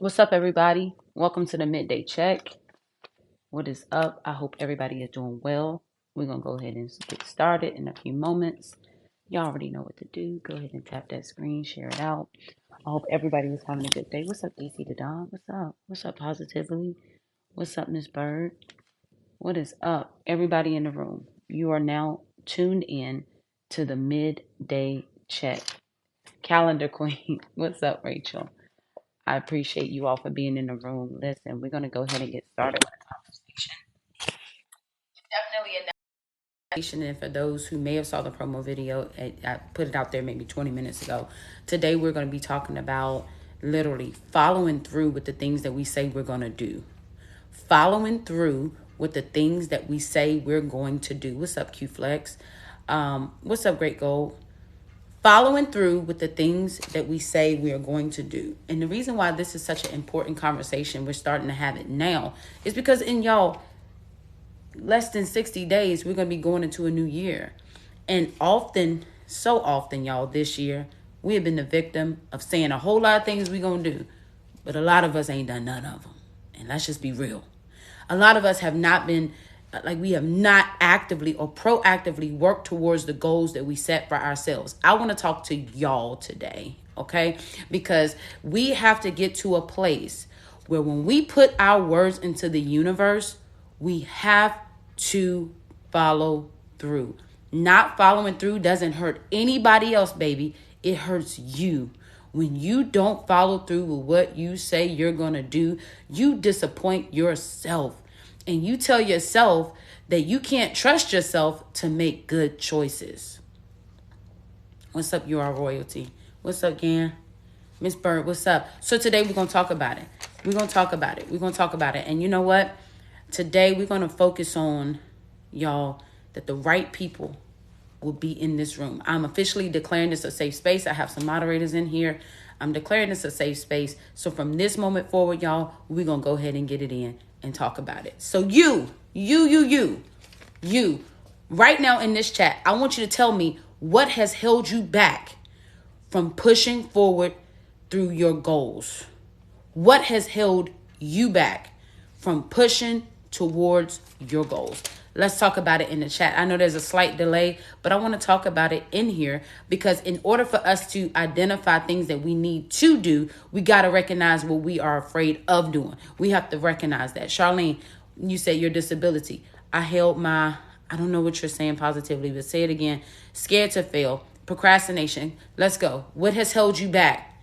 What's up, everybody? Welcome to the midday check. What is up? I hope everybody is doing well. We're going to go ahead and get started in a few moments. Y'all already know what to do. Go ahead and tap that screen, share it out. I hope everybody is having a good day. What's up, DC the Don? What's up? What's up, Positively? What's up, Miss Bird? What is up, everybody in the room? You are now tuned in to the midday check. Calendar Queen. What's up, Rachel? I appreciate you all for being in the room. Listen, we're going to go ahead and get started with the conversation. Definitely a navigation. And for those who may have saw the promo video, I put it out there maybe 20 minutes ago. Today, we're going to be talking about literally following through with the things that we say we're going to do. Following through with the things that we say we're going to do. What's up, Q-Flex? What's up, Great Gold? Following through with the things that we say we are going to do. And the reason why this is such an important conversation, we're starting to have it now, is because in y'all, less than 60 days, we're going to be going into a new year. And often, so often, y'all, this year, we have been the victim of saying a whole lot of things we're going to do, but a lot of us ain't done none of them. And let's just be real. A lot of us have not been, we have not actively or proactively worked towards the goals that we set for ourselves. I want to talk to y'all today, okay? Because we have to get to a place where when we put our words into the universe, we have to follow through. Not following through doesn't hurt anybody else, baby. It hurts you. When you don't follow through with what you say you're going to do, you disappoint yourself. And you tell yourself that you can't trust yourself to make good choices. What's up, you are royalty? What's up, Gan? Miss Bird, what's up? So today we're going to talk about it. We're going to talk about it. And you know what? Today we're going to focus on, y'all, that the right people will be in this room. I'm officially declaring this a safe space. I have some moderators in here. I'm declaring this a safe space. So from this moment forward, y'all, we're going to go ahead and get it in and talk about it. So you, right now in this chat, I want you to tell me what has held you back from pushing forward through your goals. What has held you back from pushing towards your goals? Let's talk about it in the chat. I know there's a slight delay, but I want to talk about it in here because in order for us to identify things that we need to do, we got to recognize what we are afraid of doing. We have to recognize that. Charlene, you said your disability. I don't know what you're saying positively, but say it again. Scared to fail. Procrastination. Let's go. What has held you back?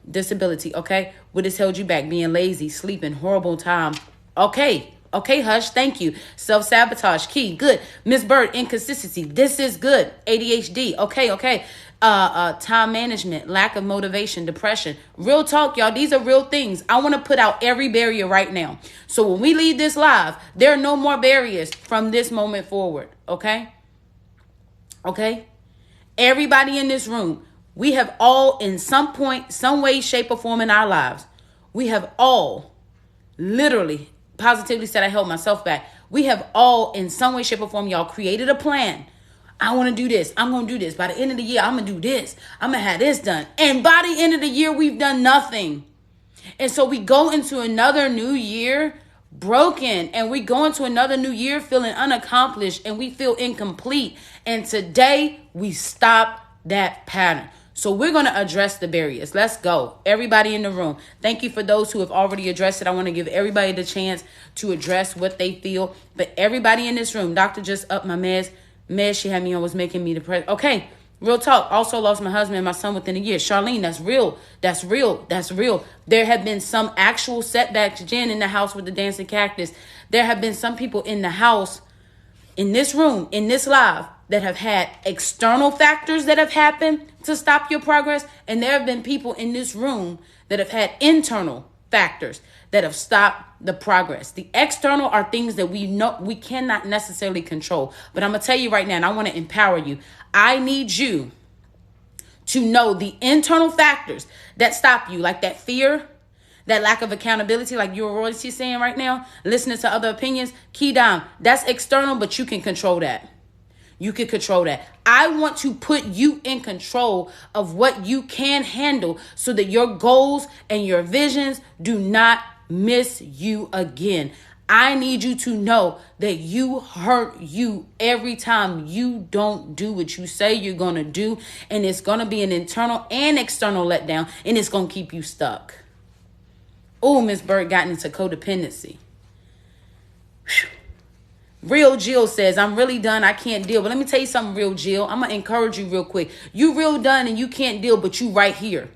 Disability. Okay. What has held you back? Being lazy, sleeping, horrible time. Okay, Hush, thank you. Self-sabotage, key, good. Miss Bird, inconsistency, this is good. ADHD, okay. Time management, lack of motivation, depression. Real talk, y'all, these are real things. I want to put out every barrier right now. So when we leave this live, there are no more barriers from this moment forward, okay? Okay? Everybody in this room, we have all in some point, some way, shape, or form in our lives, we have all literally positively said I held myself back. We have all in some way, shape, or form, y'all, created a plan. I want to do this. I'm going to do this. By the end of the year, I'm going to do this. I'm going to have this done. And by the end of the year, we've done nothing. And so we go into another new year broken, and we go into another new year feeling unaccomplished, and we feel incomplete. And today we stop that pattern. So we're going to address the barriers. Let's go. Everybody in the room. Thank you for those who have already addressed it. I want to give everybody the chance to address what they feel. But everybody in this room, doctor just upped my meds. Meds she had me on was making me depressed. Okay, real talk. Also lost my husband and my son within a year. Charlene, that's real. That's real. There have been some actual setbacks. Jen in the house with the dancing cactus. There have been some people in the house, in this room, in this live, that have had external factors that have happened to stop your progress. And there have been people in this room that have had internal factors that have stopped the progress. The external are things that we know we cannot necessarily control. But I'm going to tell you right now, and I want to empower you. I need you to know the internal factors that stop you, like that fear, that lack of accountability, like you're royalty saying right now, listening to other opinions, key down. That's external, but you can control that. You can control that. I want to put you in control of what you can handle so that your goals and your visions do not miss you again. I need you to know that you hurt you every time you don't do what you say you're going to do. And it's going to be an internal and external letdown. And it's going to keep you stuck. Oh, Miss Bird got into codependency. Whew. Real Jill says, I'm really done. I can't deal. But let me tell you something, Real Jill. I'm going to encourage you real quick. You real done and you can't deal, but you right here.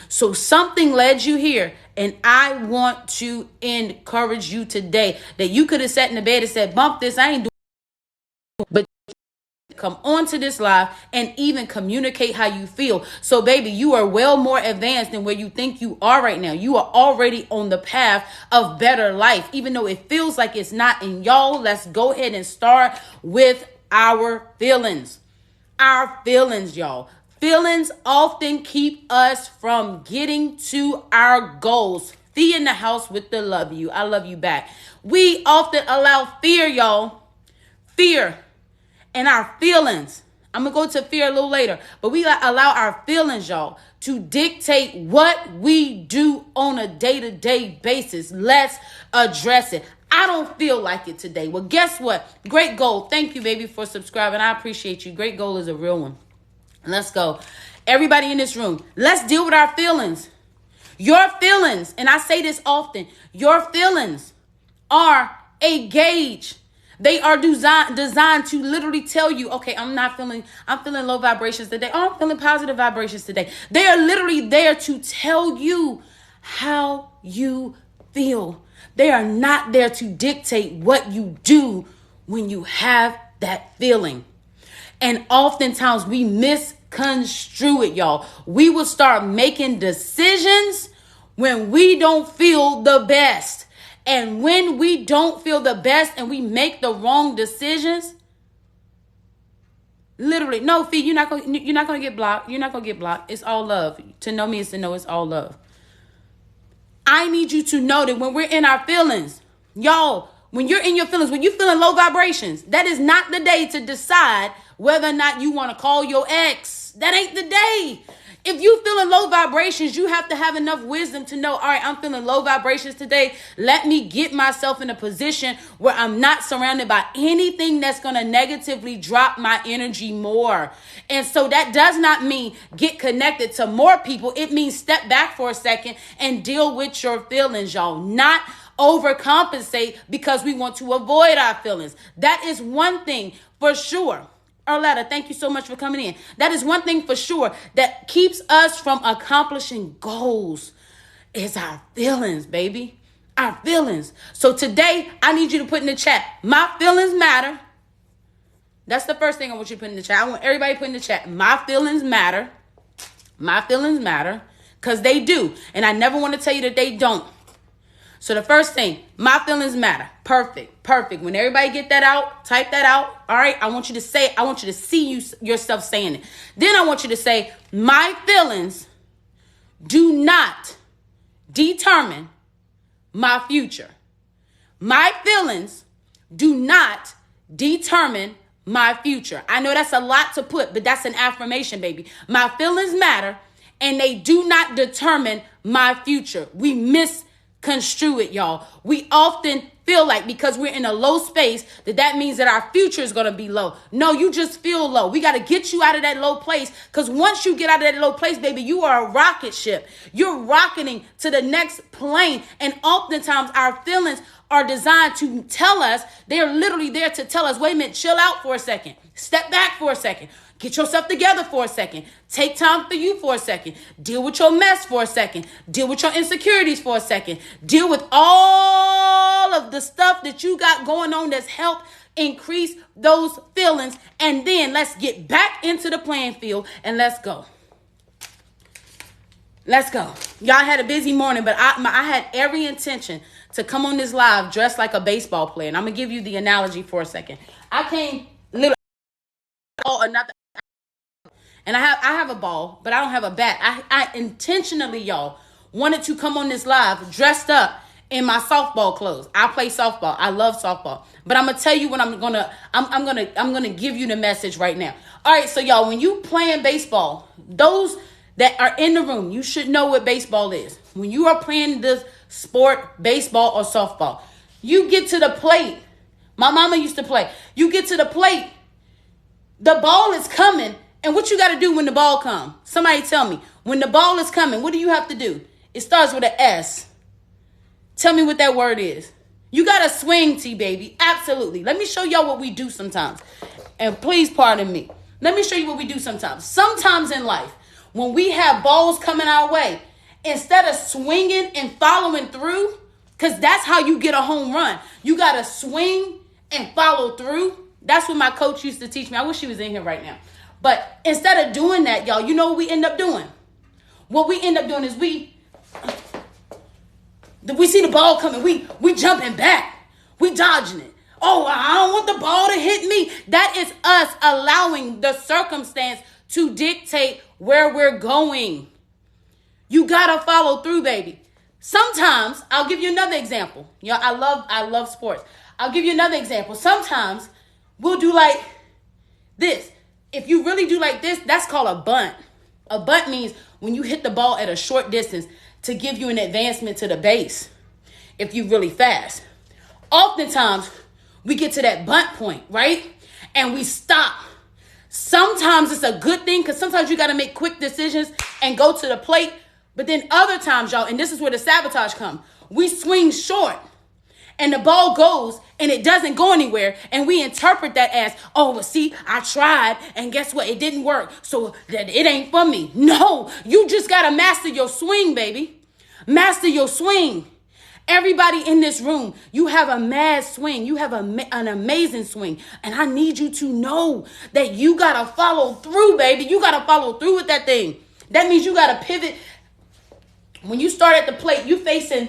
So something led you here. And I want to encourage you today that you could have sat in the bed and said, bump this, I ain't doing. But come onto this live and even communicate how you feel. So baby, you are well more advanced than where you think you are right now. You are already on the path of better life, even though it feels like it's not. And y'all, let's go ahead and start with our feelings. Our feelings, y'all. Feelings often keep us from getting to our goals. Fee in the house with the love you. I love you back. We often allow fear, y'all. Fear and our feelings. I'm going to go to fear a little later. But we allow our feelings, y'all, to dictate what we do on a day-to-day basis. Let's address it. I don't feel like it today. Well, guess what? Great goal. Thank you, baby, for subscribing. I appreciate you. Great goal is a real one. Let's go. Everybody in this room, let's deal with our feelings. Your feelings, and I say this often, your feelings are a gauge. They are designed to literally tell you, okay, I'm feeling low vibrations today. Oh, I'm feeling positive vibrations today. They are literally there to tell you how you feel. They are not there to dictate what you do when you have that feeling. And oftentimes we misconstrue it, y'all. We will start making decisions when we don't feel the best. And when we don't feel the best and we make the wrong decisions, literally, no, Fee, you're not gonna get blocked. You're not gonna get blocked. It's all love. To know me is to know it's all love. I need you to know that when we're in our feelings, y'all, when you're in your feelings, when you're feeling low vibrations, that is not the day to decide whether or not you want to call your ex. That ain't the day. If you feeling low vibrations, you have to have enough wisdom to know, all right, I'm feeling low vibrations today. Let me get myself in a position where I'm not surrounded by anything that's going to negatively drop my energy more. And so that does not mean get connected to more people. It means step back for a second and deal with your feelings, y'all. Not overcompensate because we want to avoid our feelings. That is one thing for sure. Arletta, thank you so much for coming in. That is one thing for sure that keeps us from accomplishing goals is our feelings, baby. Our feelings. So today, I need you to put in the chat, my feelings matter. That's the first thing I want you to put in the chat. I want everybody to put in the chat, my feelings matter. My feelings matter because they do. And I never want to tell you that they don't. So the first thing, my feelings matter. Perfect. When everybody get that out, type that out. All right. I want you to say, I want you to see yourself saying it. Then I want you to say, my feelings do not determine my future. My feelings do not determine my future. I know that's a lot to put, but that's an affirmation, baby. My feelings matter and they do not determine my future. We misconstrue it, y'all. We often feel like because we're in a low space that means that our future is going to be low. No, you just feel low. We got to get you out of that low place because once you get out of that low place, baby, you are a rocket ship. You're rocketing to the next plane. And oftentimes our feelings are designed to tell us, they're literally there to tell us, wait a minute, chill out for a second. Step back for a second. Get yourself together for a second. Take time for you for a second. Deal with your mess for a second. Deal with your insecurities for a second. Deal with all of the stuff that you got going on that's helped increase those feelings. And then let's get back into the playing field and let's go. Let's go. Y'all had a busy morning, but I had every intention to come on this live dressed like a baseball player. And I'm going to give you the analogy for a second. I came literally another. And I have a ball, but I don't have a bat. I intentionally, y'all, wanted to come on this live dressed up in my softball clothes. I play softball. I love softball. But I'm gonna tell you what I'm gonna give you the message right now. All right, so y'all, when you playing baseball, those that are in the room, you should know what baseball is. When you are playing this sport, baseball or softball, you get to the plate. My mama used to play. You get to the plate, the ball is coming, and what you got to do when the ball comes? Somebody tell me. When the ball is coming, what do you have to do? It starts with an S. Tell me what that word is. You got to swing, T-baby. Absolutely. Let me show y'all what we do sometimes. And please pardon me. Let me show you what we do sometimes. Sometimes in life, when we have balls coming our way, instead of swinging and following through, because that's how you get a home run. You got to swing and follow through. That's what my coach used to teach me. I wish she was in here right now. But instead of doing that, y'all, you know what we end up doing? What we end up doing is we see the ball coming. We jumping back. We dodging it. Oh, I don't want the ball to hit me. That is us allowing the circumstance to dictate where we're going. You got to follow through, baby. Sometimes, I'll give you another example. You know, I love sports. I'll give you another example. Sometimes we'll do like this. If you really do like this, that's called a bunt. A bunt means when you hit the ball at a short distance to give you an advancement to the base if you're really fast. Oftentimes, we get to that bunt point, right? And we stop. Sometimes it's a good thing because sometimes you got to make quick decisions and go to the plate. But then other times, y'all, and this is where the sabotage comes, we swing short and the ball goes and it doesn't go anywhere. And we interpret that as, oh, well, see, I tried and guess what? It didn't work. So that it ain't for me. No, you just got to master your swing, baby. Master your swing. Everybody in this room, you have a mad swing. You have an amazing swing. And I need you to know that you got to follow through, baby. You got to follow through with that thing. That means you got to pivot. When you start at the plate, you facing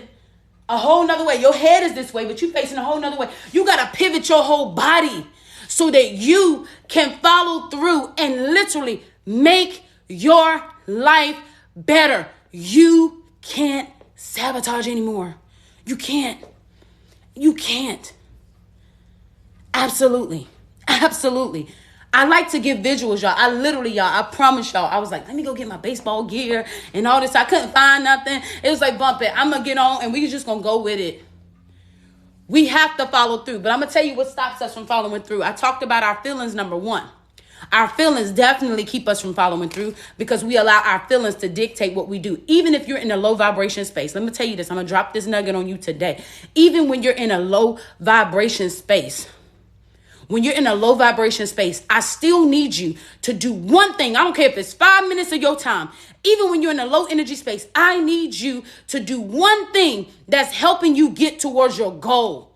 a whole nother way. Your head is this way, but you facing a whole nother way. You got to pivot your whole body so that you can follow through and literally make your life better. You can't sabotage anymore. You can't. You can't. Absolutely. Absolutely. I like to give visuals, y'all. I promise y'all, I was like, let me go get my baseball gear and all this. I couldn't find nothing. It was like, bump it. I'm going to get on and we just going to go with it. We have to follow through. But I'm going to tell you what stops us from following through. I talked about our feelings, number one. Our feelings definitely keep us from following through because we allow our feelings to dictate what we do. Even if you're in a low vibration space, let me tell you this. I'm going to drop this nugget on you today. Even when you're in a low vibration space, I still need you to do one thing. I don't care if it's 5 minutes of your time. Even when you're in a low energy space, I need you to do one thing that's helping you get towards your goal.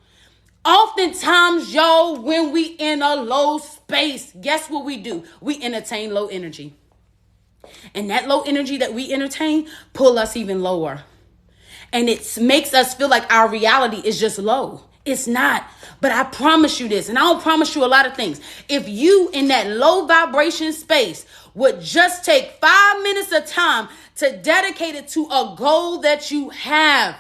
Oftentimes, y'all, when we in a low space, guess what we do? We entertain low energy. And that low energy that we entertain pull us even lower. And it makes us feel like our reality is just low. It's not. But I promise you this, and I don't promise you a lot of things. If you in that low vibration space would just take 5 minutes of time to dedicate it to a goal that you have,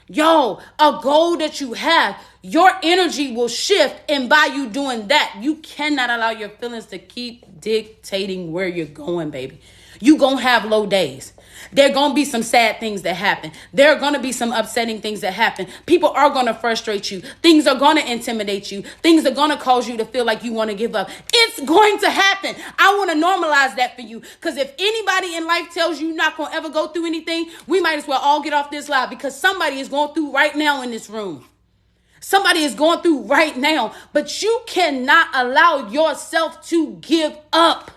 a goal that you have, your energy will shift. And by you doing that, you cannot allow your feelings to keep dictating where you're going, baby. You gonna have low days. There gonna be some sad things that happen. There are gonna be some upsetting things that happen. People are gonna frustrate you. Things are gonna intimidate you. Things are gonna cause you to feel like you want to give up. It's going to happen. I want to normalize that for you. Because if anybody in life tells you you're not gonna ever go through anything, we might as well all get off this live because somebody is going through right now in this room. Somebody is going through right now. But you cannot allow yourself to give up.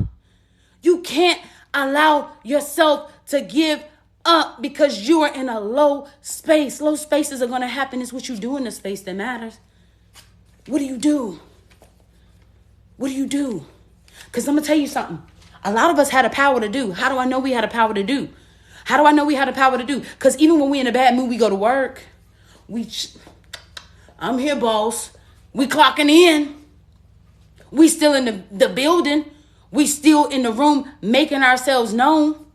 You can't allow yourself to give up because you are in a low space. Low spaces are going to happen. It's what you do in the space that matters. What do you do? What do you do? Because I'm going to tell you something. A lot of us had a power to do. How do I know we had a power to do? How do I know we had a power to do? Because even when we're in a bad mood, we go to work. I'm here, boss. We clocking in. We still in the building. We still in the room making ourselves known.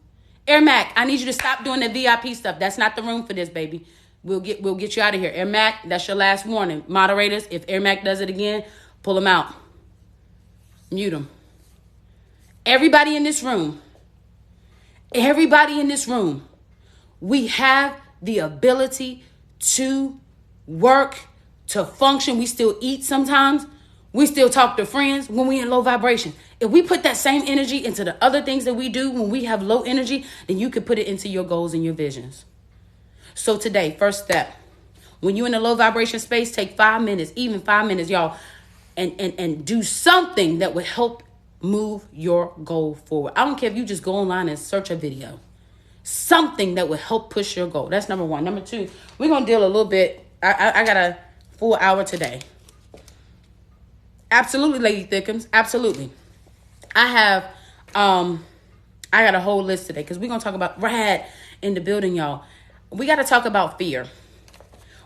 Air Mac, I need you to stop doing the VIP stuff. That's not the room for this, baby. We'll get you out of here. Air Mac, that's your last warning. Moderators, if Air Mac does it again, pull him out. Mute him. Everybody in this room, we have the ability to work, to function. We still eat sometimes. We still talk to friends when we in low vibration. If we put that same energy into the other things that we do when we have low energy, then you can put it into your goals and your visions. So today, first step, when you're in a low vibration space, take 5 minutes, even 5 minutes, y'all, and do something that would help move your goal forward. I don't care if you just go online and search a video. Something that would help push your goal. That's number one. Number two, we're going to deal a little bit. I got a full hour today. Absolutely, Lady Thickums. Absolutely. I got a whole list today because we're going to talk about Rad in the building, y'all. We got to talk about fear.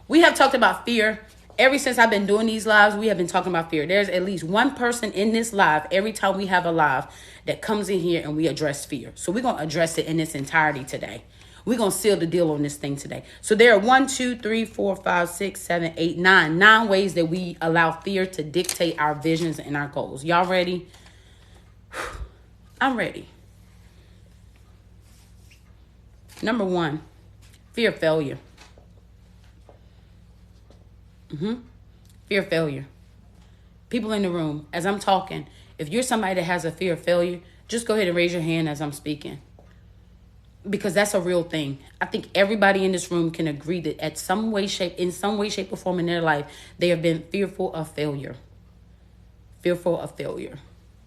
We have talked about fear ever since I've been doing these lives. We have been talking about fear. There's at least one person in this live every time we have a live that comes in here and we address fear. So we're going to address it in its entirety today. We're going to seal the deal on this thing today. So there are 1, 2, 3, 4, 5, 6, 7, 8, 9 ways that we allow fear to dictate our visions and our goals. Y'all ready? I'm ready. Number 1, fear of failure. Fear of failure. People in the room, as I'm talking, if you're somebody that has a fear of failure, just go ahead and raise your hand as I'm speaking. Because that's a real thing. I think everybody in this room can agree that in some way, shape or form in their life, they have been fearful of failure. Fearful of failure.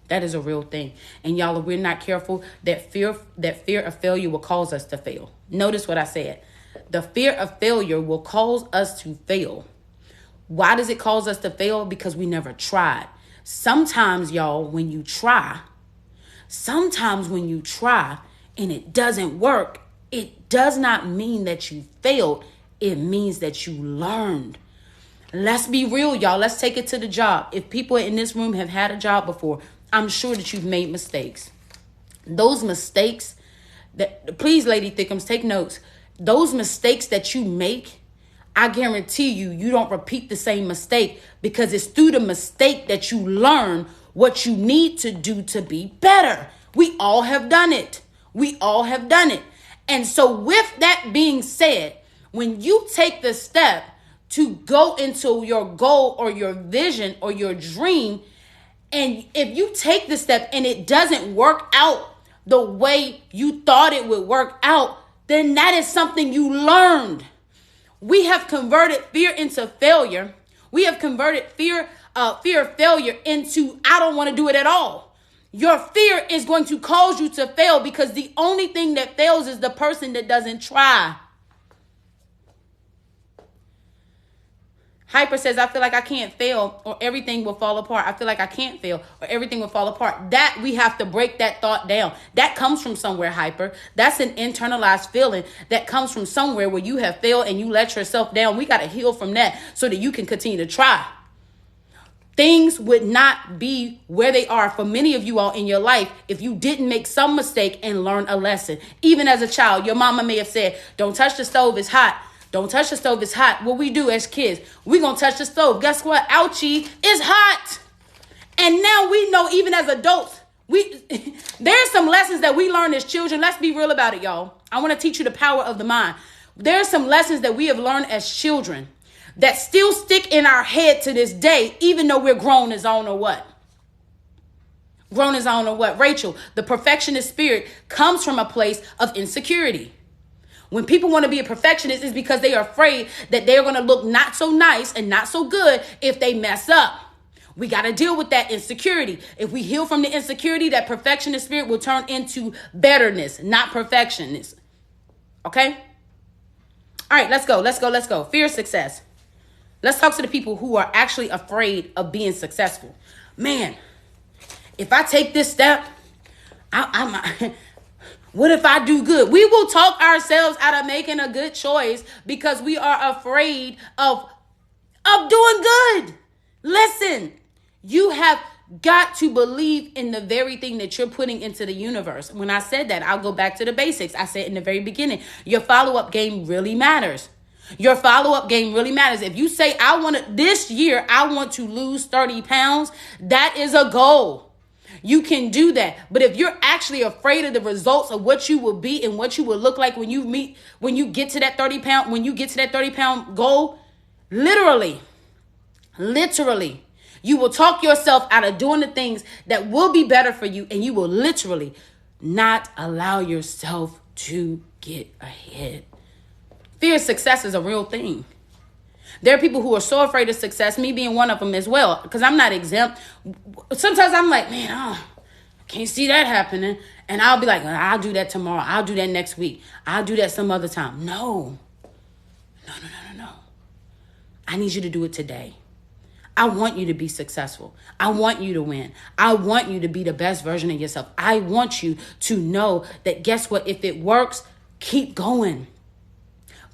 That is a real thing. And y'all, if we're not careful, that fear of failure will cause us to fail. Notice what I said. The fear of failure will cause us to fail. Why does it cause us to fail? Because we never tried. Sometimes, y'all, when you try and it doesn't work, it does not mean that you failed. It means that you learned. Let's be real, y'all. Let's take it to the job. If people in this room have had a job before, I'm sure that you've made mistakes. Those mistakes please, Lady Thickums, take notes. Those mistakes that you make, I guarantee you don't repeat the same mistake, because it's through the mistake that you learn what you need to do to be better. We all have done it. And so with that being said, when you take the step to go into your goal or your vision or your dream, and if you take the step and it doesn't work out the way you thought it would work out, then that is something you learned. We have converted fear into failure. We have converted fear of failure into I don't want to do it at all. Your fear is going to cause you to fail, because the only thing that fails is the person that doesn't try. Hyper says, I feel like I can't fail or everything will fall apart. I feel like I can't fail or everything will fall apart. That we have to break that thought down. That comes from somewhere, Hyper. That's an internalized feeling that comes from somewhere where you have failed and you let yourself down. We got to heal from that so that you can continue to try. Things would not be where they are for many of you all in your life if you didn't make some mistake and learn a lesson. Even as a child, your mama may have said, don't touch the stove, it's hot. Don't touch the stove, it's hot. What we do as kids, we gonna touch the stove. Guess what? Ouchie, it's hot. And now we know, even as adults, there's some lessons that we learn as children. Let's be real about it, y'all. I want to teach you the power of the mind. There's some lessons that we have learned as children that still stick in our head to this day, even though we're grown as on or what? Grown as on or what? Rachel, the perfectionist spirit comes from a place of insecurity. When people want to be a perfectionist, it's because they are afraid that they're going to look not so nice and not so good if they mess up. We got to deal with that insecurity. If we heal from the insecurity, that perfectionist spirit will turn into betterness, not perfectionist. Okay? All right, let's go. Fear of success. Let's talk to the people who are actually afraid of being successful. Man, if I take this step, what if I do good? We will talk ourselves out of making a good choice because we are afraid of doing good. Listen, you have got to believe in the very thing that you're putting into the universe. When I said that, I'll go back to the basics. I said in the very beginning, your follow-up game really matters. Your follow-up game really matters. If you say, this year, I want to lose 30 pounds, that is a goal. You can do that. But if you're actually afraid of the results of what you will be and what you will look like when you get to that 30 pound goal, literally, you will talk yourself out of doing the things that will be better for you, and you will literally not allow yourself to get ahead. Fear of success is a real thing. There are people who are so afraid of success, me being one of them as well, because I'm not exempt. Sometimes I'm like, man, I can't see that happening. And I'll be like, I'll do that tomorrow. I'll do that next week. I'll do that some other time. No. I need you to do it today. I want you to be successful. I want you to win. I want you to be the best version of yourself. I want you to know that, guess what? If it works, keep going.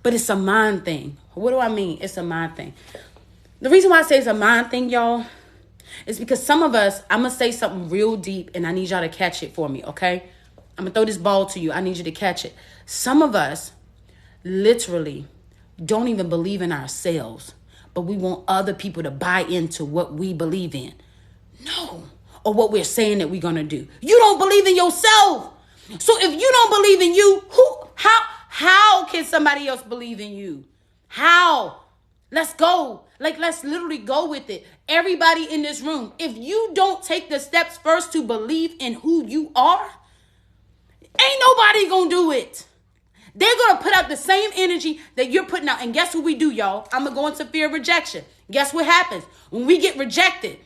But it's a mind thing. What do I mean? It's a mind thing. The reason why I say it's a mind thing, y'all, is because some of us, I'm going to say something real deep and I need y'all to catch it for me, okay? I'm going to throw this ball to you. I need you to catch it. Some of us literally don't even believe in ourselves, but we want other people to buy into what we believe in. No. Or what we're saying that we're going to do. You don't believe in yourself. So if you don't believe in you, how can somebody else believe in you? How? Let's go. Let's literally go with it. Everybody in this room, if you don't take the steps first to believe in who you are, ain't nobody gonna do it. They're gonna put out the same energy that you're putting out. And guess what we do, y'all? I'm gonna go into fear of rejection. Guess what happens? When we get rejected,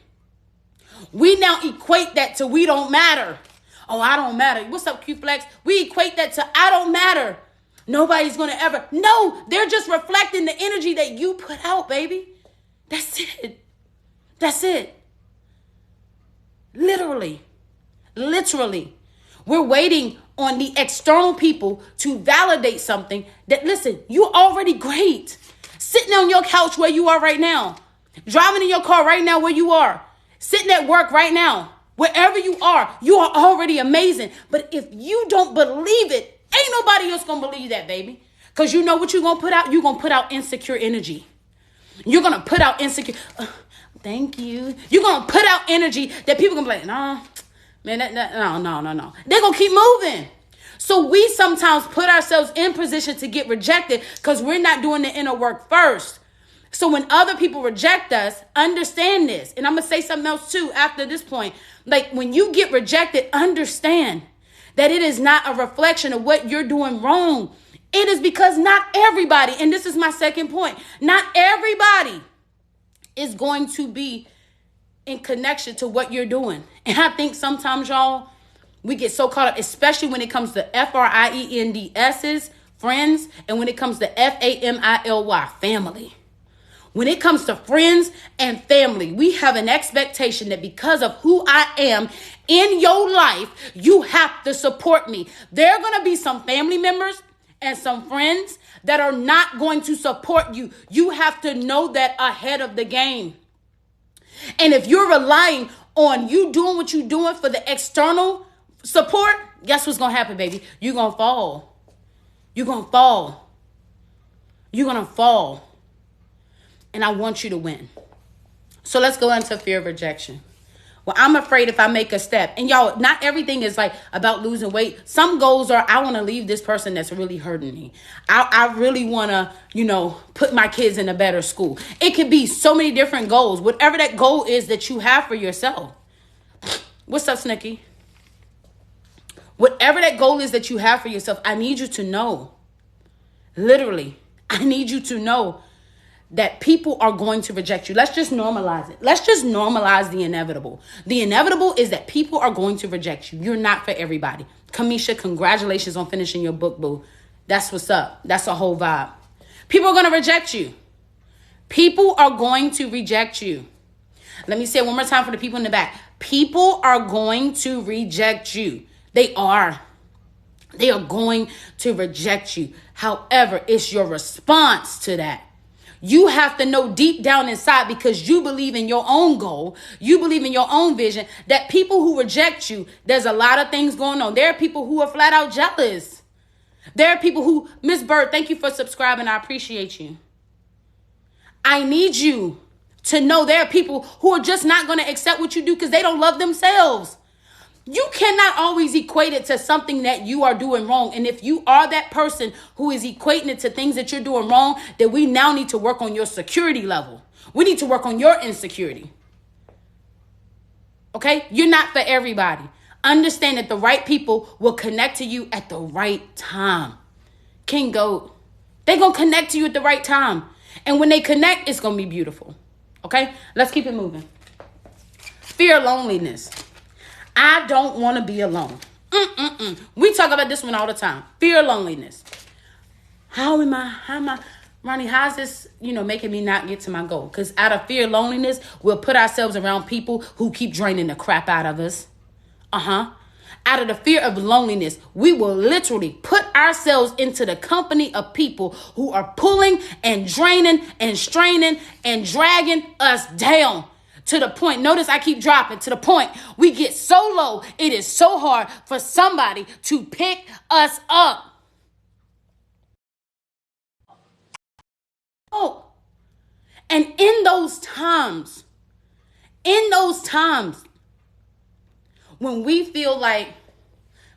we now equate that to we don't matter. Oh, I don't matter. What's up, Q-Flex? We equate that to I don't matter. Nobody's going to ever. No, they're just reflecting the energy that you put out, baby. That's it. That's it. Literally. We're waiting on the external people to validate something that, listen, you're already great. Sitting on your couch where you are right now. Driving in your car right now where you are. Sitting at work right now. Wherever you are already amazing. But if you don't believe it, ain't nobody else gonna believe that, baby. Because you know what you're gonna put out? You're gonna put out insecure energy. You're gonna put out insecure. Thank you. You're gonna put out energy that people gonna be like, no, man, no. They're gonna keep moving. So we sometimes put ourselves in position to get rejected because we're not doing the inner work first. So when other people reject us, understand this. And I'm gonna say something else too after this point. Like when you get rejected, understand that it is not a reflection of what you're doing wrong. It is because not everybody, and this is my second point, not everybody is going to be in connection to what you're doing. And I think sometimes, y'all, we get so caught up, especially when it comes to FRIENDS's, friends, and when it comes to FAMILY, family. When it comes to friends and family, we have an expectation that because of who I am in your life, you have to support me. There are going to be some family members and some friends that are not going to support you. You have to know that ahead of the game. And if you're relying on you doing what you're doing for the external support, guess what's going to happen, baby? You're going to fall. You're going to fall. You're going to fall. And I want you to win. So let's go into fear of rejection. Well, I'm afraid if I make a step. And y'all, not everything is like about losing weight. Some goals are, I want to leave this person that's really hurting me. I really want to, put my kids in a better school. It could be so many different goals. Whatever that goal is that you have for yourself. What's up, Snooki? Whatever that goal is that you have for yourself, I need you to know. Literally, I need you to know that people are going to reject you. Let's just normalize it. Let's just normalize the inevitable. The inevitable is that people are going to reject you. You're not for everybody. Kamisha, congratulations on finishing your book, boo. That's what's up. That's a whole vibe. People are going to reject you. People are going to reject you. Let me say it one more time for the people in the back. People are going to reject you. They are. They are going to reject you. However, it's your response to that. You have to know deep down inside, because you believe in your own goal, you believe in your own vision, that people who reject you, there's a lot of things going on. There are people who are flat out jealous. There are people who, Miss Bird, thank you for subscribing. I appreciate you. I need you to know there are people who are just not going to accept what you do because they don't love themselves. You cannot always equate it to something that you are doing wrong. And if you are that person who is equating it to things that you're doing wrong, then we now need to work on your security level. We need to work on your insecurity. Okay? You're not for everybody. Understand that the right people will connect to you at the right time. King Goat, they're going to connect to you at the right time. And when they connect, it's going to be beautiful. Okay? Let's keep it moving. Fear of loneliness. I don't want to be alone. We talk about this one all the time. Fear of loneliness. How am I, Ronnie, how's this, making me not get to my goal? Because out of fear of loneliness, we'll put ourselves around people who keep draining the crap out of us. Out of the fear of loneliness, we will literally put ourselves into the company of people who are pulling and draining and straining and dragging us down. To the point, notice I keep dropping, to the point we get so low, it is so hard for somebody to pick us up. Oh, and in those times, when we feel like,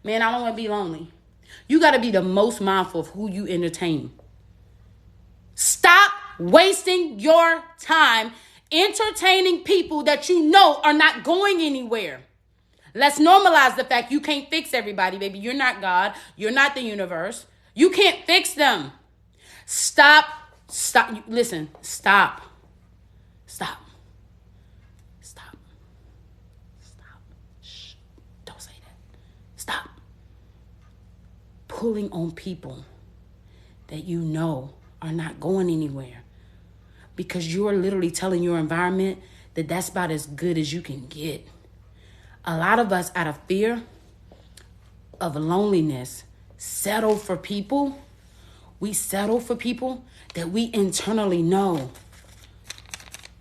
man, I don't want to be lonely, you got to be the most mindful of who you entertain. Stop wasting your time entertaining people that you know are not going anywhere. Let's normalize the fact you can't fix everybody, baby. You're not God. You're not the universe. You can't fix them. Stop. Listen, stop. Shh. Don't say that. Stop pulling on people that you know are not going anywhere. Because you're literally telling your environment that that's about as good as you can get. A lot of us, out of fear of loneliness, settle for people. We settle for people that we internally know.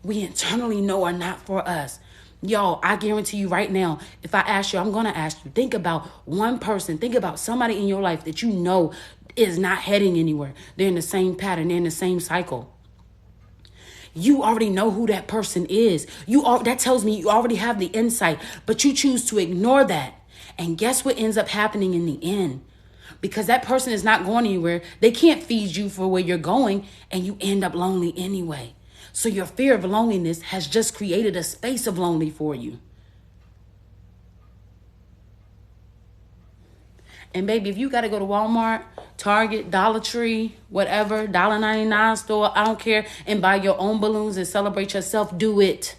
Are not for us. Y'all, I guarantee you right now, if I ask you, I'm going to ask you, think about one person, think about somebody in your life that you know is not heading anywhere. They're in the same pattern, they're in the same cycle. You already know who that person is. That tells me you already have the insight, but you choose to ignore that. And guess what ends up happening in the end? Because that person is not going anywhere. They can't feed you for where you're going, and you end up lonely anyway. So your fear of loneliness has just created a space of lonely for you. And baby, if you got to go to Walmart, Target, Dollar Tree, whatever, $1.99 store, I don't care, and buy your own balloons and celebrate yourself, do it.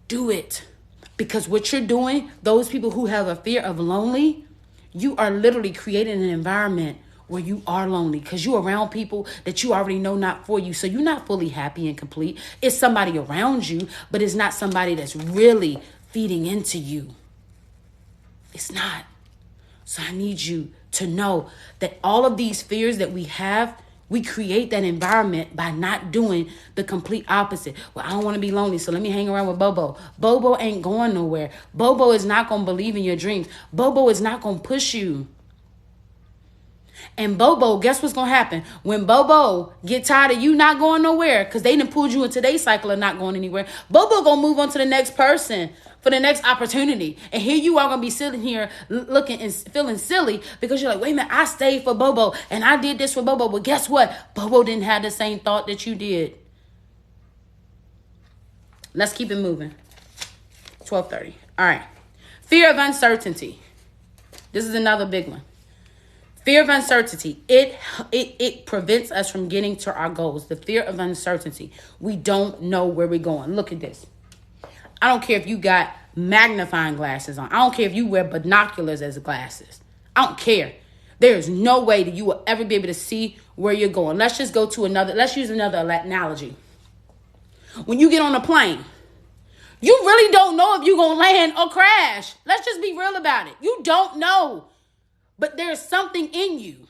Do it. Because what you're doing, those people who have a fear of lonely, you are literally creating an environment where you are lonely because you're around people that you already know not for you. So you're not fully happy and complete. It's somebody around you, but it's not somebody that's really feeding into you. It's not. So I need you to know that all of these fears that we have, we create that environment by not doing the complete opposite. Well, I don't want to be lonely, so let me hang around with Bobo. Bobo ain't going nowhere. Bobo is not going to believe in your dreams. Bobo is not going to push you. And Bobo, guess what's going to happen? When Bobo get tired of you not going nowhere, because they done pulled you into their cycle of not going anywhere, Bobo going to move on to the next person for the next opportunity. And here you are going to be sitting here looking and feeling silly because you're like, wait a minute, I stayed for Bobo and I did this for Bobo. But guess what? Bobo didn't have the same thought that you did. Let's keep it moving. 12:30. All right. Fear of uncertainty. This is another big one. Fear of uncertainty. It prevents us from getting to our goals. The fear of uncertainty. We don't know where we're going. Look at this. I don't care if you got magnifying glasses on. I don't care if you wear binoculars as glasses. I don't care. There's no way that you will ever be able to see where you're going. Let's use another analogy. When you get on a plane, you really don't know if you're going to land or crash. Let's just be real about it. You don't know. But there's something in you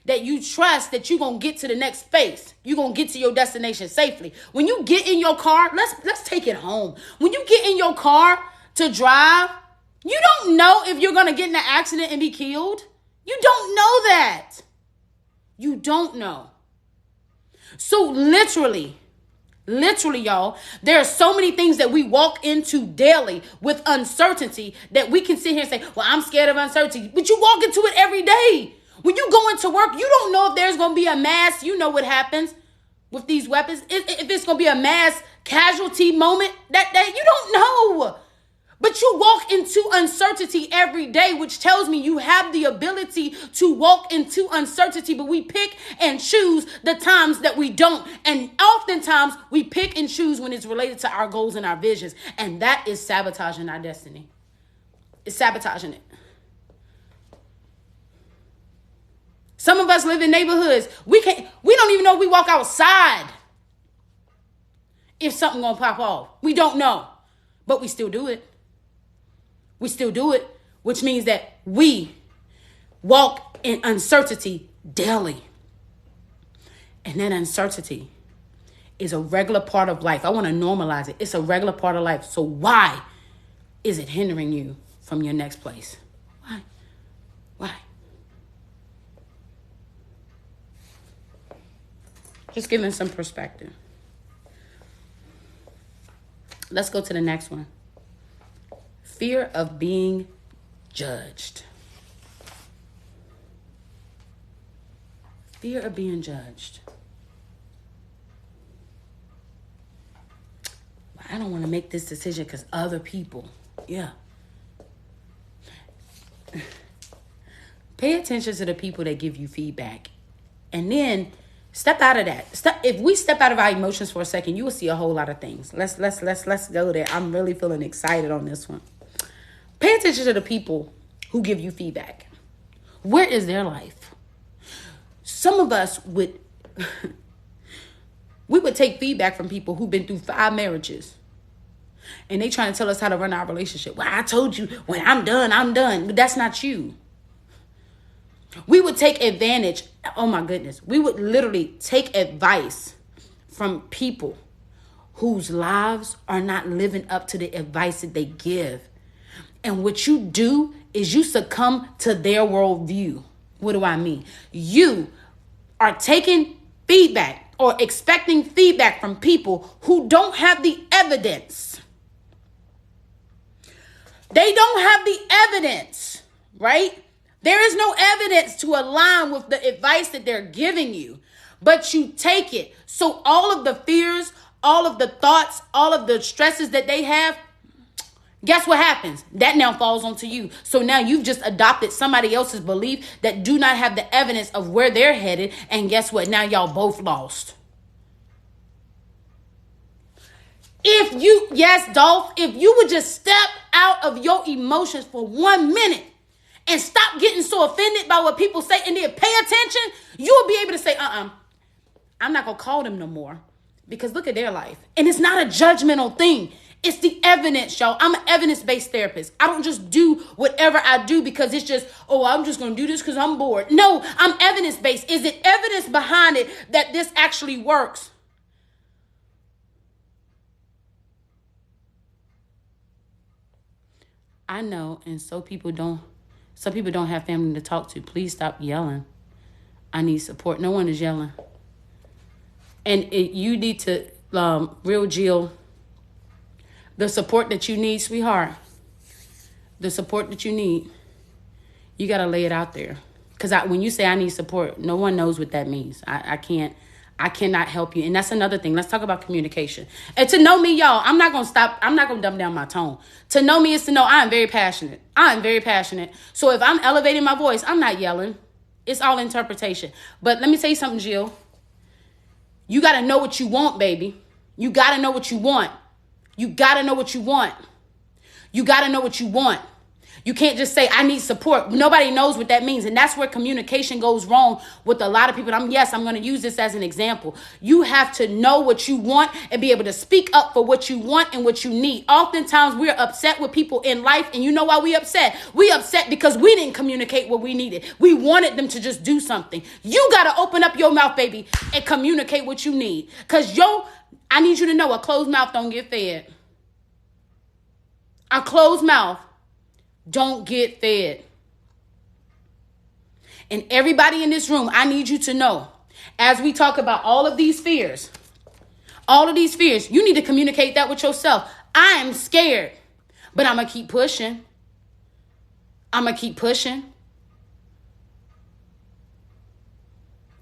that you trust that you're going to get to the next space. You're going to get to your destination safely. When you get in your car, let's take it home. When you get in your car to drive, you don't know if you're going to get in an accident and be killed. You don't know that. You don't know. So literally, y'all, there are so many things that we walk into daily with uncertainty that we can sit here and say, well, I'm scared of uncertainty. But you walk into it every day. When you go into work, you don't know if there's going to be a mass. You know what happens with these weapons. If it's going to be a mass casualty moment, that you don't know. But you walk into uncertainty every day, which tells me you have the ability to walk into uncertainty, but we pick and choose the times that we don't. And oftentimes we pick and choose when it's related to our goals and our visions. And that is sabotaging our destiny. It's sabotaging it. Some of us live in neighborhoods. We don't even know if we walk outside if something gonna pop off. We don't know, but we still do it. We still do it, which means that we walk in uncertainty daily. And that uncertainty is a regular part of life. I want to normalize it. It's a regular part of life. So why is it hindering you from your next place? Why? Just giving some perspective. Let's go to the next one. Fear of being judged. Fear of being judged. I don't want to make this decision because other people. Yeah. Pay attention to the people that give you feedback. And then step out of that. If we step out of our emotions for a second, you will see a whole lot of things. Let's go there. I'm really feeling excited on this one. Pay attention to the people who give you feedback. Where is their life? Some of us would take feedback from people who've been through 5 marriages. And they trying to tell us how to run our relationship. Well, I told you when I'm done, I'm done. But that's not you. We would take advantage. Oh my goodness. We would literally take advice from people whose lives are not living up to the advice that they give. And what you do is you succumb to their worldview. What do I mean? You are taking feedback or expecting feedback from people who don't have the evidence. They don't have the evidence, right? There is no evidence to align with the advice that they're giving you, but you take it. So all of the fears, all of the thoughts, all of the stresses that they have, guess what happens? That now falls onto you. So now you've just adopted somebody else's belief that do not have the evidence of where they're headed. And guess what? Now y'all both lost. If you would just step out of your emotions for 1 minute and stop getting so offended by what people say and then pay attention, you'll be able to say, I'm not going to call them no more because look at their life. And it's not a judgmental thing. It's the evidence, y'all. I'm an evidence-based therapist. I don't just do whatever I do because it's just, I'm just going to do this because I'm bored. No, I'm evidence-based. Is it evidence behind it that this actually works? I know, and some people don't have family to talk to. Please stop yelling. I need support. No one is yelling. And you need to, real Jill, the support that you need, sweetheart, the support that you need, you got to lay it out there. Because when you say I need support, no one knows what that means. I cannot help you. And that's another thing. Let's talk about communication. And to know me, y'all, I'm not going to stop. I'm not going to dumb down my tone. To know me is to know I am very passionate. I am very passionate. So if I'm elevating my voice, I'm not yelling. It's all interpretation. But let me tell you something, Jill. You got to know what you want, baby. You got to know what you want. You got to know what you want. You got to know what you want. You can't just say, I need support. Nobody knows what that means. And that's where communication goes wrong with a lot of people. I'm going to use this as an example. You have to know what you want and be able to speak up for what you want and what you need. Oftentimes we're upset with people in life. And you know why we upset? We upset because we didn't communicate what we needed. We wanted them to just do something. You got to open up your mouth, baby, and communicate what you need. Because I need you to know a closed mouth don't get fed. A closed mouth don't get fed. And everybody in this room, I need you to know, as we talk about all of these fears, you need to communicate that with yourself. I am scared, but I'm going to keep pushing.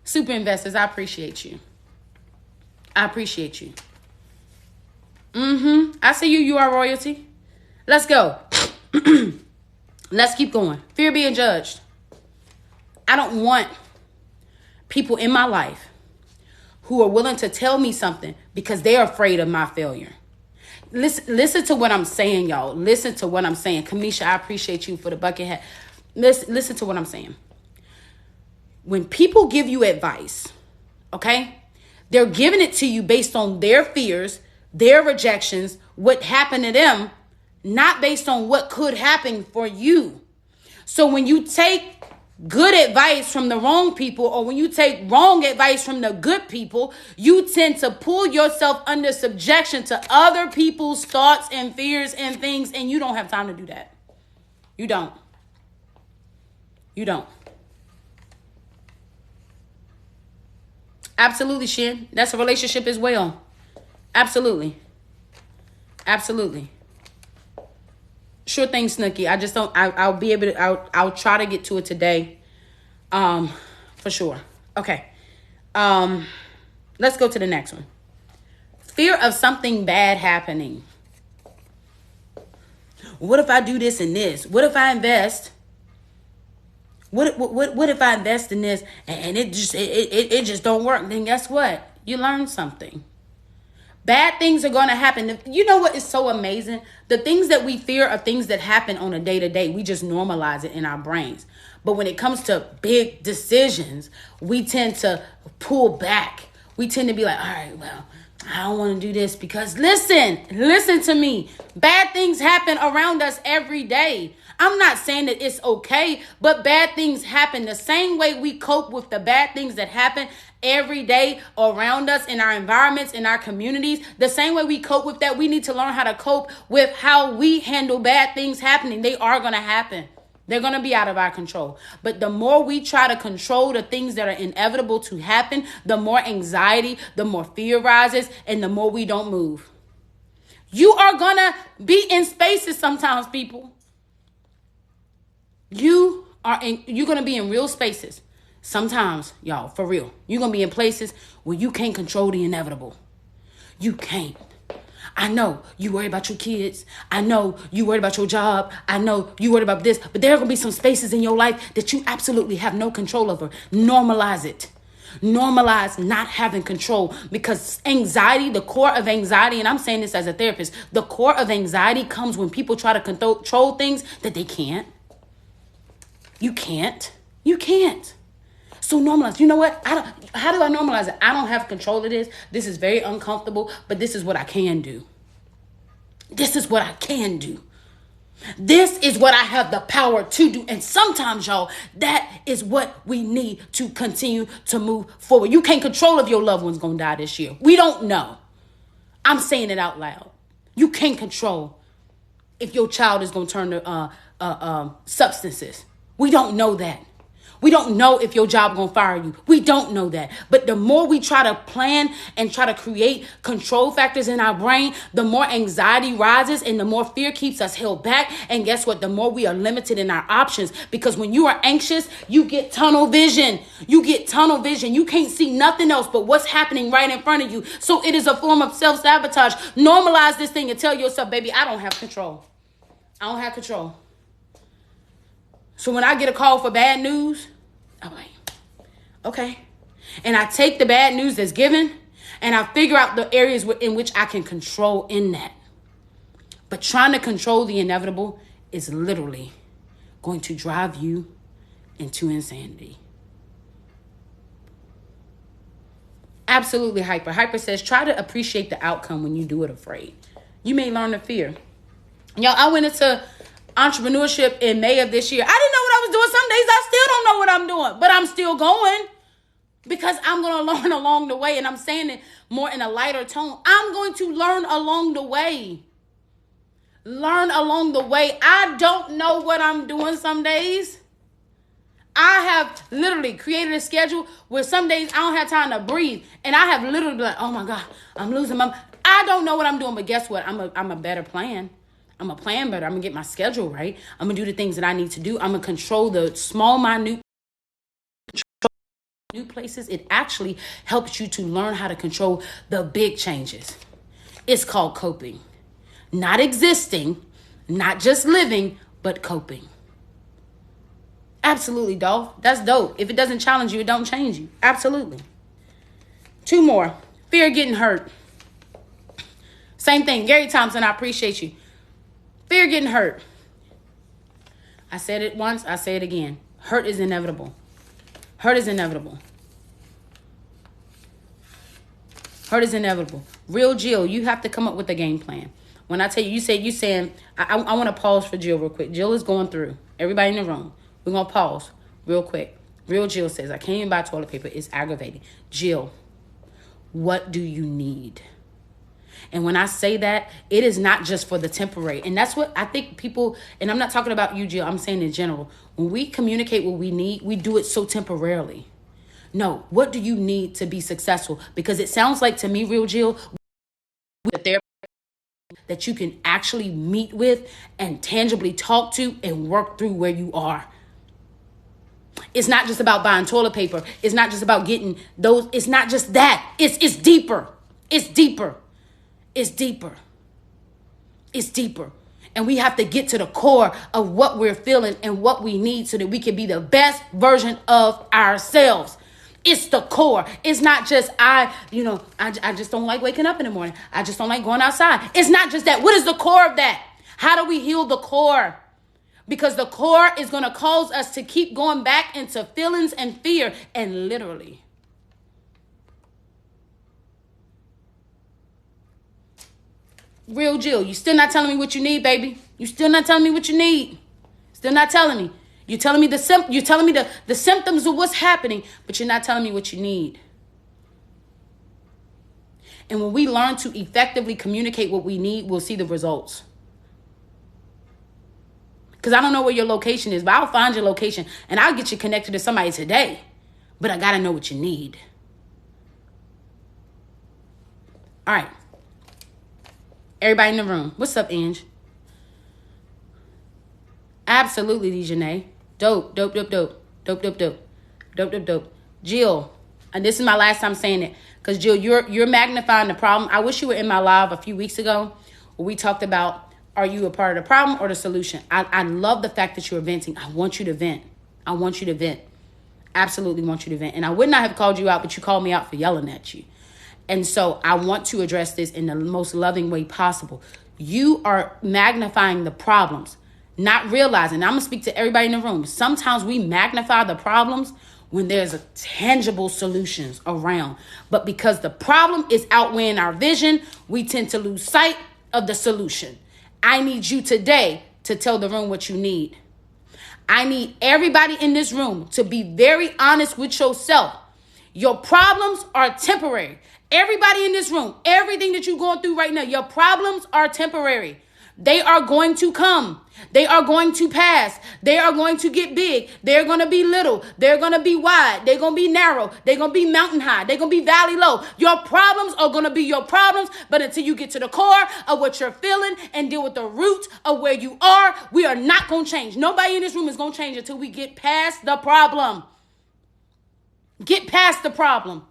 Super investors, I appreciate you. I see you. You are royalty. Let's go. Let's keep going. Fear being judged. I don't want people in my life who are willing to tell me something because they're afraid of my failure. Listen to what I'm saying, y'all. Listen to what I'm saying. Kamisha, I appreciate you for the bucket hat. Listen to what I'm saying. When people give you advice, okay, they're giving it to you based on their fears, their rejections, what happened to them, not based on what could happen for you. So when you take good advice from the wrong people, or when you take wrong advice from the good people, you tend to pull yourself under subjection to other people's thoughts and fears and things, and you don't have time to do that. You don't. Absolutely, Shin. That's a relationship as well. Absolutely. Sure thing, Snooky. I just don't. I'll be able to. I'll try to get to it today. For sure. Okay. Let's go to the next one. Fear of something bad happening. What if I do this and this? What if I invest? What if I invest in this and it just don't work? Then guess what? You learn something. Bad things are going to happen. You know what is so amazing? The things that we fear are things that happen on a day-to-day. We just normalize it in our brains. But when it comes to big decisions, we tend to pull back. We tend to be like, all right, well, I don't want to do this because listen to me. Bad things happen around us every day. I'm not saying that it's okay, but bad things happen. The same way we cope with the bad things that happen every day around us in our environments, in our communities, the same way we cope with that, we need to learn how to cope with how we handle bad things happening. They are going to happen. They're going to be out of our control. But the more we try to control the things that are inevitable to happen, the more anxiety, the more fear rises, and the more we don't move. You are going to be in spaces sometimes, people. You're going to be in real spaces. Sometimes, y'all, for real. You're going to be in places where you can't control the inevitable. You can't. I know you worry about your kids. I know you worried about your job. I know you worried about this. But there are going to be some spaces in your life that you absolutely have no control over. Normalize it. Normalize not having control, because anxiety, the core of anxiety, and I'm saying this as a therapist, the core of anxiety comes when people try to control things that they can't. You can't. So normalize. You know what? How do I normalize it? I don't have control of this. This is very uncomfortable, but this is what I can do. This is what I can do. This is what I have the power to do. And sometimes, y'all, that is what we need to continue to move forward. You can't control if your loved one's going to die this year. We don't know. I'm saying it out loud. You can't control if your child is going to turn to substances. We don't know that. We don't know if your job going to fire you. We don't know that. But the more we try to plan and try to create control factors in our brain, the more anxiety rises and the more fear keeps us held back. And guess what? The more we are limited in our options, because when you are anxious, you get tunnel vision. You can't see nothing else but what's happening right in front of you. So it is a form of self-sabotage. Normalize this thing and tell yourself, baby, I don't have control. So when I get a call for bad news, I'm like, okay. And I take the bad news that's given and I figure out the areas in which I can control in that. But trying to control the inevitable is literally going to drive you into insanity. Absolutely, Hyper. Hyper says, try to appreciate the outcome when you do it afraid. You may learn to fear. Y'all, I went into entrepreneurship in May of this year. I didn't know what I was doing. Some days I still don't know what I'm doing, but I'm still going because I'm going to learn along the way. And I'm saying it more in a lighter tone. I'm going to learn along the way. I don't know what I'm doing some days. I have literally created a schedule where some days I don't have time to breathe. And I have literally been like, oh my God, I'm losing my... I don't know what I'm doing, but guess what? I'm a better plan. I'm going to plan better. I'm going to get my schedule right. I'm going to do the things that I need to do. I'm going to control the small, minute new places. It actually helps you to learn how to control the big changes. It's called coping. Not existing, not just living, but coping. Absolutely, Dolph. That's dope. If it doesn't challenge you, it don't change you. Absolutely. 2 more. Fear of getting hurt. Same thing. Gary Thompson, I appreciate you. Fear of getting hurt. I said it once, I say it again. Hurt is inevitable. Hurt is inevitable. Hurt is inevitable. Real Jill, you have to come up with a game plan. When I tell you, you saying, I want to pause for Jill real quick. Jill is going through. Everybody in the room. We're going to pause real quick. Real Jill says, I can't even buy toilet paper. It's aggravating. Jill, what do you need? And when I say that, it is not just for the temporary. And that's what I think people, and I'm not talking about you, Jill, I'm saying in general. When we communicate what we need, we do it so temporarily. No, what do you need to be successful? Because it sounds like to me, Real Jill, that you can actually meet with and tangibly talk to and work through where you are. It's not just about buying toilet paper. It's not just about getting those. It's not just that. It's deeper. It's deeper. It's deeper. It's deeper. And we have to get to the core of what we're feeling and what we need so that we can be the best version of ourselves. It's the core. It's not just I just don't like waking up in the morning. I just don't like going outside. It's not just that. What is the core of that? How do we heal the core? Because the core is going to cause us to keep going back into feelings and fear. And literally, Real Jill, you still not telling me what you need, baby. You still not telling me what you need. Still not telling me. You're telling me the symptoms of what's happening, but you're not telling me what you need. And when we learn to effectively communicate what we need, we'll see the results. Because I don't know where your location is, but I'll find your location and I'll get you connected to somebody today. But I got to know what you need. All right. Everybody in the room. What's up, Ange? Absolutely, Dejanay. Dope. Jill, and this is my last time saying it, because Jill, you're magnifying the problem. I wish you were in my live a few weeks ago where we talked about, are you a part of the problem or the solution? I love the fact that you're venting. I want you to vent. I want you to vent. Absolutely want you to vent. And I would not have called you out, but you called me out for yelling at you. And so I want to address this in the most loving way possible. You are magnifying the problems, not realizing. I'm going to speak to everybody in the room. Sometimes we magnify the problems when there's a tangible solutions around. But because the problem is outweighing our vision, we tend to lose sight of the solution. I need you today to tell the room what you need. I need everybody in this room to be very honest with yourself. Your problems are temporary. Everybody in this room, everything that you're going through right now, your problems are temporary. They are going to come. They are going to pass. They are going to get big. They're going to be little. They're going to be wide. They're going to be narrow. They're going to be mountain high. They're going to be valley low. Your problems are going to be your problems. But until you get to the core of what you're feeling and deal with the root of where you are, we are not going to change. Nobody in this room is going to change until we get past the problem. Get past the problem.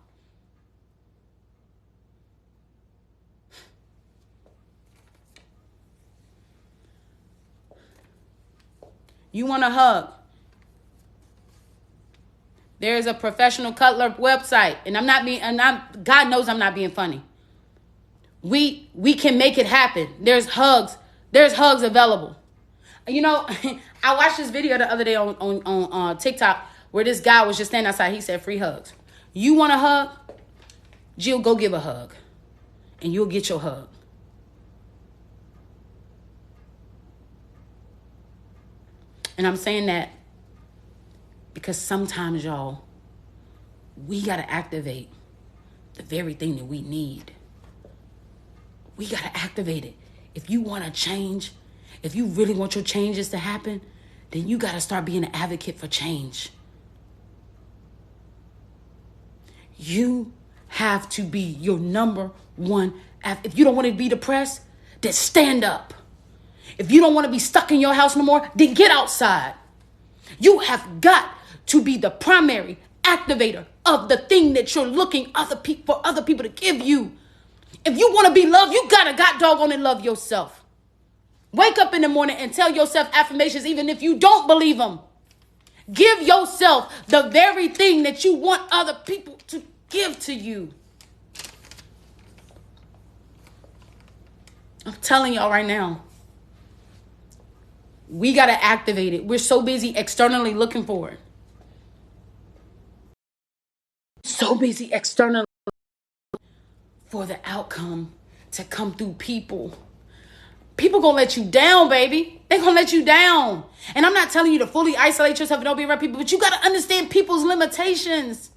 You want a hug? There's a professional cutler website, and God knows I'm not being funny. We can make it happen. There's hugs available. You know, I watched this video the other day on TikTok where this guy was just standing outside. He said, free hugs. You want a hug? Jill, go give a hug, and you'll get your hug. And I'm saying that because sometimes, y'all, we got to activate the very thing that we need. We got to activate it. If you want to change, if you really want your changes to happen, then you got to start being an advocate for change. You have to be your number one. If you don't want to be depressed, then stand up. If you don't want to be stuck in your house no more, then get outside. You have got to be the primary activator of the thing that you're looking for other people to give you. If you want to be loved, you gotta doggone and love yourself. Wake up in the morning and tell yourself affirmations even if you don't believe them. Give yourself the very thing that you want other people to give to you. I'm telling y'all right now. We got to activate it. We're so busy externally looking for it. So busy externally for the outcome to come through people. People gonna let you down, baby. They gonna let you down. And I'm not telling you to fully isolate yourself and don't be around people, but you got to understand people's limitations.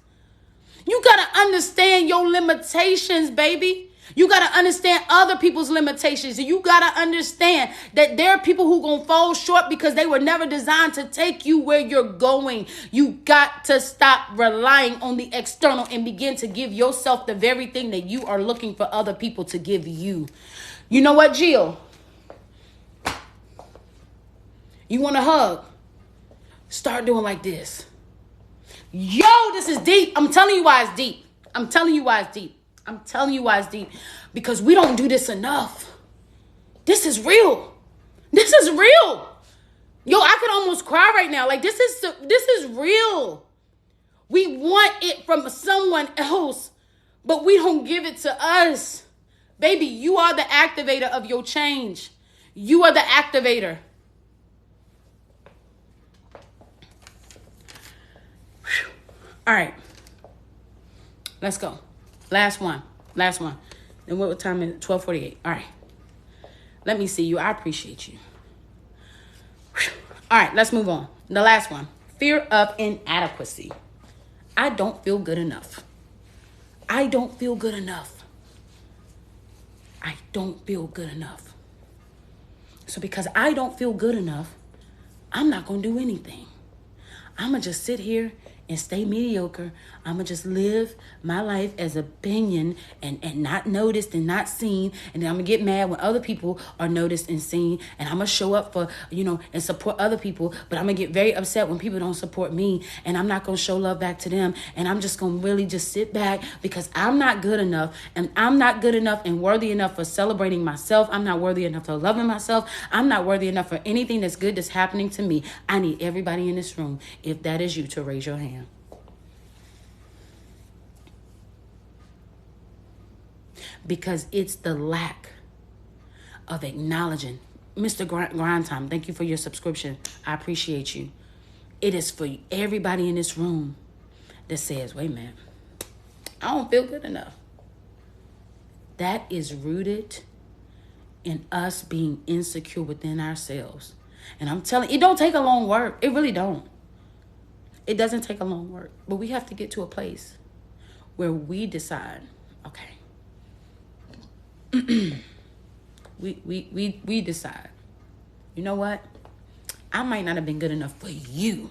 You got to understand your limitations, baby. You got to understand other people's limitations. And you got to understand that there are people who going to fall short because they were never designed to take you where you're going. You got to stop relying on the external and begin to give yourself the very thing that you are looking for other people to give you. You know what, Jill? You want a hug? Start doing like this. Yo, this is deep. I'm telling you why it's deep. I'm telling you why it's deep. I'm telling you why it's deep. Because we don't do this enough. This is real. This is real. Yo, I could almost cry right now. Like, this is real. We want it from someone else, but we don't give it to us. Baby, you are the activator of your change. You are the activator. Whew. All right. Let's go. Last one. And what time is it? 12:48. All right. Let me see you. I appreciate you. Whew. All right, let's move on. The last one. Fear of inadequacy. I don't feel good enough. I don't feel good enough. I don't feel good enough. So because I don't feel good enough, I'm not going to do anything. I'm going to just sit here and stay mediocre. I'm going to just live my life as a opinion and not noticed and not seen. And then I'm going to get mad when other people are noticed and seen. And I'm going to show up for, and support other people. But I'm going to get very upset when people don't support me. And I'm not going to show love back to them. And I'm just going to really just sit back because I'm not good enough. And I'm not good enough and worthy enough for celebrating myself. I'm not worthy enough for loving myself. I'm not worthy enough for anything that's good that's happening to me. I need everybody in this room, if that is you, to raise your hand. Because it's the lack of acknowledging. Mr. Grindtime, thank you for your subscription. I appreciate you. It is for everybody in this room that says, wait a minute, I don't feel good enough. That is rooted in us being insecure within ourselves. And I'm telling you, it don't take a long work. It really don't. It doesn't take a long work. But we have to get to a place where we decide, okay, we decide, you know what? I might not have been good enough for you.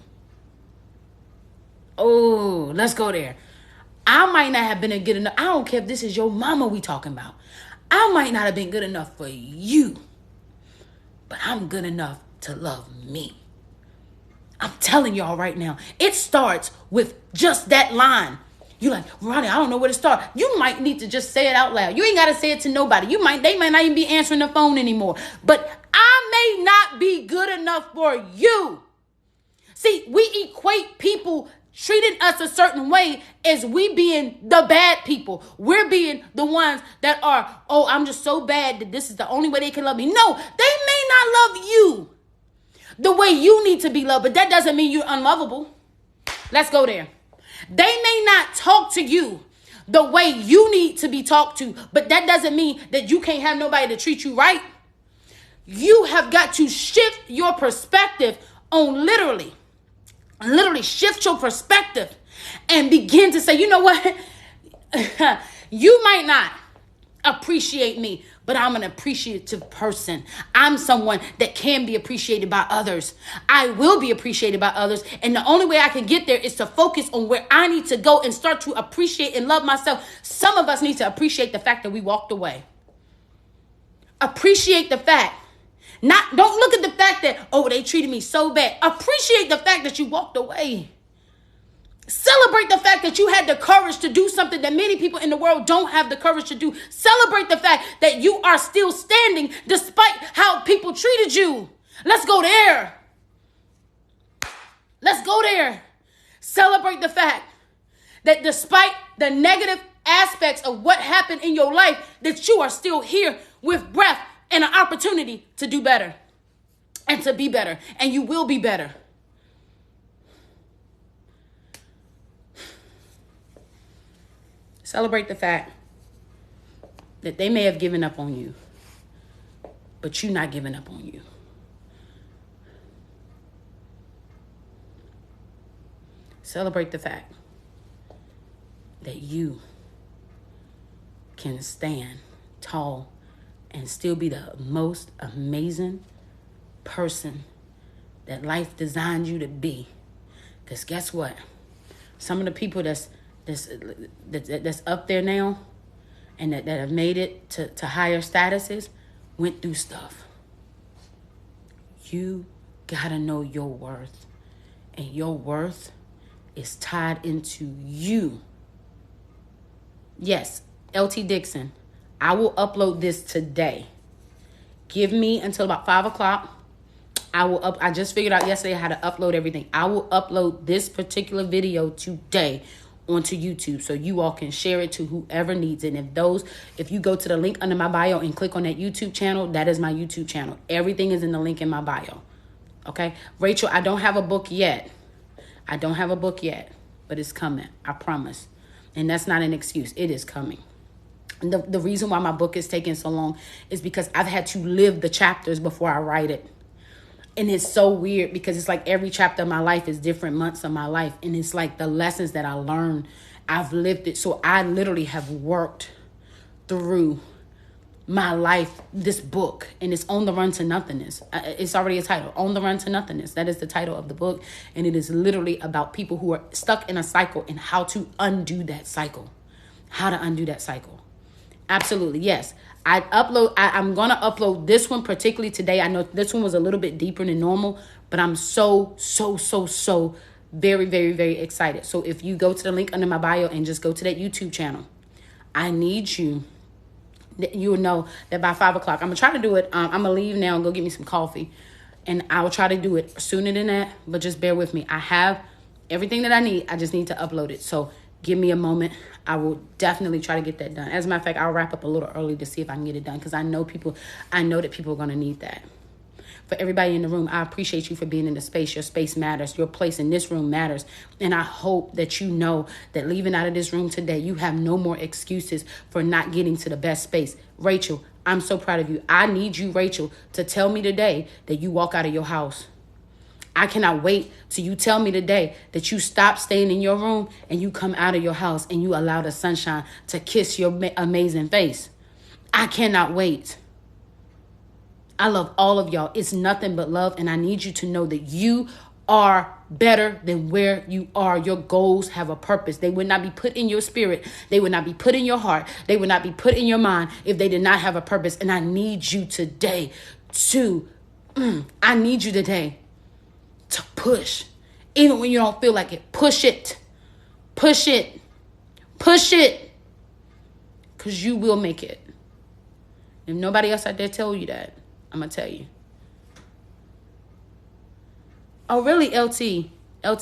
Oh, let's go there. I might not have been good enough. I don't care if this is your mama we talking about. I might not have been good enough for you, but I'm good enough to love me. I'm telling y'all right now, it starts with just that line. You like, Ronnie, I don't know where to start. You might need to just say it out loud. You ain't got to say it to nobody. They might not even be answering the phone anymore. But I may not be good enough for you. See, we equate people treating us a certain way as we being the bad people. We're being the ones that are, oh, I'm just so bad that this is the only way they can love me. No, they may not love you the way you need to be loved, but that doesn't mean you're unlovable. Let's go there. They may not talk to you the way you need to be talked to, but that doesn't mean that you can't have nobody to treat you right. You have got to shift your perspective on literally shift your perspective and begin to say, you know what? You might not appreciate me but I'm an appreciative person. I'm someone that can be appreciated by others. I will be appreciated by others. And the only way I can get there is to focus on where I need to go and start to appreciate and love myself. Some of us need to appreciate the fact that we walked away. Appreciate the fact. Don't look at the fact that, oh, they treated me so bad. Appreciate the fact that you walked away. Celebrate the fact that you had the courage to do something that many people in the world don't have the courage to do. Celebrate the fact that you are still standing despite how people treated you. Let's go there. Let's go there. Celebrate the fact that despite the negative aspects of what happened in your life, that you are still here with breath and an opportunity to do better and to be better. And you will be better. Celebrate the fact that they may have given up on you, but you're not giving up on you. Celebrate the fact that you can stand tall and still be the most amazing person that life designed you to be. Because guess what? Some of the people that's up there now and that have made it to higher statuses went through stuff. You gotta know your worth. And your worth is tied into you. Yes, LT Dixon, I will upload this today. Give me until about 5 o'clock. I just figured out yesterday how to upload everything. I will upload this particular video today onto YouTube so you all can share it to whoever needs it. And if you go to the link under my bio and click on that YouTube channel, that is my YouTube channel. Everything is in the link in my bio. Okay? Rachel, I don't have a book yet. But it's coming. I promise. And that's not an excuse. It is coming. And the reason why my book is taking so long is because I've had to live the chapters before I write it. And it's so weird because it's like every chapter of my life is different months of my life. And it's like the lessons that I learned, I've lived it. So I literally have worked through my life, this book. And it's On the Run to Nothingness. It's already a title, On the Run to Nothingness. That is the title of the book. And it is literally about people who are stuck in a cycle and how to undo that cycle. How to undo that cycle. Absolutely, yes. I'm going to upload this one particularly today. I know this one was a little bit deeper than normal, but I'm so very, very, very excited. So if you go to the link under my bio and just go to that YouTube channel, I need you will know that by 5 o'clock, I'm going to try to do it. I'm going to leave now and go get me some coffee. And I will try to do it sooner than that, but just bear with me. I have everything that I need. I just need to upload it. So give me a moment. I will definitely try to get that done. As a matter of fact, I'll wrap up a little early to see if I can get it done because I know that people are going to need that. For everybody in the room, I appreciate you for being in the space. Your space matters. Your place in this room matters. And I hope that you know that leaving out of this room today, you have no more excuses for not getting to the best space. Rachel, I'm so proud of you. I need you, Rachel, to tell me today that you walk out of your house. I cannot wait till you tell me today that you stop staying in your room and you come out of your house and you allow the sunshine to kiss your amazing face. I cannot wait. I love all of y'all. It's nothing but love. And I need you to know that you are better than where you are. Your goals have a purpose. They would not be put in your spirit. They would not be put in your heart. They would not be put in your mind if they did not have a purpose. And I need you today to push. Even when you don't feel like it, push it. Push it. Push it. Because you will make it. If nobody else out there tell you that, I'm going to tell you. Oh, really, LT? I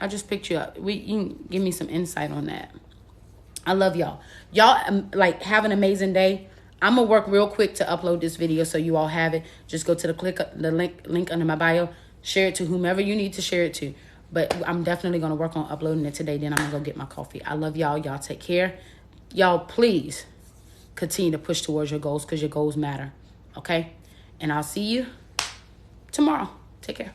just picked you up. You can give me some insight on that. I love y'all. Y'all, have an amazing day. I'm going to work real quick to upload this video so you all have it. Just go to the link under my bio. Share it to whomever you need to share it to. But I'm definitely going to work on uploading it today. Then I'm going to go get my coffee. I love y'all. Y'all take care. Y'all, please continue to push towards your goals because your goals matter. Okay? And I'll see you tomorrow. Take care.